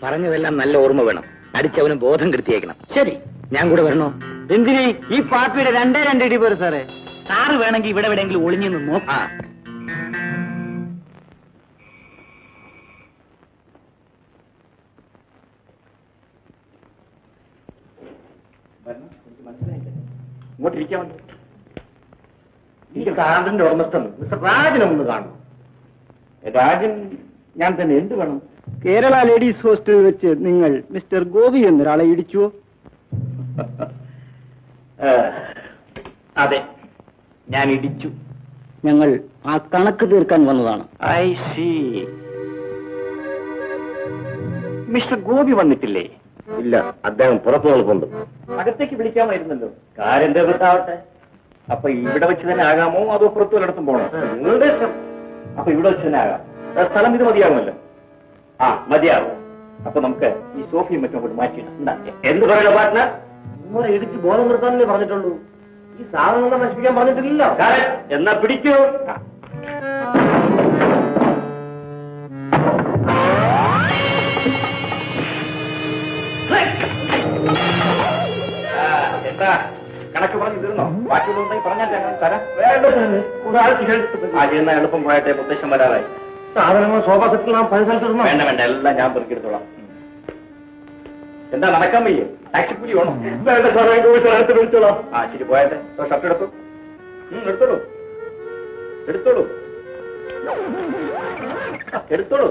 പറഞ്ഞതെല്ലാം നല്ല ഓർമ്മ വേണം. അടിച്ചവന് ബോധം കെടുത്തിയേക്കണം. ശരി, ഞാൻ കൂടെ വരണോ? എന്തിന്? ഈ പാപ്പിയുടെ 2 ഇടി പോരെ സാറേ. സാറ് വേണമെങ്കിൽ ഇവിടെ എവിടെയെങ്കിലും ഒളിഞ്ഞു നിന്ന് നോക്കാം. ഇങ്ങോട്ടിരിക്കാമല്ലോ. ഈ സാറിന്റെ ഉടമസ്ഥൻ മിസ്റ്റർ രാജനെ ഒന്ന് കാണണം. രാജൻ ഞാൻ തന്നെ എന്ത് വേണം? കേരള ലേഡീസ് ഹോസ്റ്റലിൽ വെച്ച് നിങ്ങൾ മിസ്റ്റർ ഗോപി എന്നൊരാളെ ഇടിച്ചുവോ? അതെ, ഞാൻ ഇടിച്ചു. ഞങ്ങൾ ആ കണക്ക് തീർക്കാൻ വന്നതാണ്. I C. മിസ്റ്റർ ഗോപി വന്നിട്ടില്ലേ? ഇല്ല, അദ്ദേഹം പുറത്തു നിൽപ്പുണ്ട്. അകത്തേക്ക് വിളിക്കാമായിരുന്നല്ലോ. കാര്യം തീർത്താവട്ടെ. അപ്പൊ ഇവിടെ വെച്ച് തന്നെ ആകാമോ അതോ പുറത്തു വല്ലയിടത്തും പോകണം? നിങ്ങളുടെ ഇഷ്ടം. അപ്പൊ ഇവിടെ വെച്ച് തന്നെ ആകാം. സ്ഥലം ഇത് മതിയാകുമല്ലോ. ആ, മതിയാകും. അപ്പൊ നമുക്ക് ഈ സോഫയും മറ്റും കൊണ്ട് മാറ്റിയിടാം. എന്ത് പറയണ പാർട്ട്ണർ? നിങ്ങളെ ഇടിച്ച് ബോധം നിർത്താനല്ലേ പറഞ്ഞിട്ടുള്ളൂ. ഈ സാധനങ്ങളെ നശിപ്പിക്കാൻ പറഞ്ഞിട്ടില്ലല്ലോ. എന്നാ പിടിക്കൂ. എന്താ കണക്ക് പറഞ്ഞു തീർന്നോ? ബാക്കിയുള്ളതുണ്ടെങ്കിൽ പറഞ്ഞാൽ തരാം. എന്നാ എളുപ്പം പോയട്ടെ, മുത്തശ്ശൻ വരാറായി. സാധനങ്ങൾ സോഫ സെറ്റിൽ പല സ്ഥലത്ത് വേണ്ട വേണ്ട, എല്ലാം ഞാൻ പെറുക്കിയെടുത്തോളാം. എന്താ നടക്കാൻ വയ്യേ? ടാക്സി കൂലി വേണം? വേണ്ട സാറേ, വിളിച്ചോളാം. ആ ശരി, പോയട്ടെ. ഷർട്ട് എടുത്തു. എടുത്തോളൂ എടുത്തോളൂ എടുത്തോളൂ.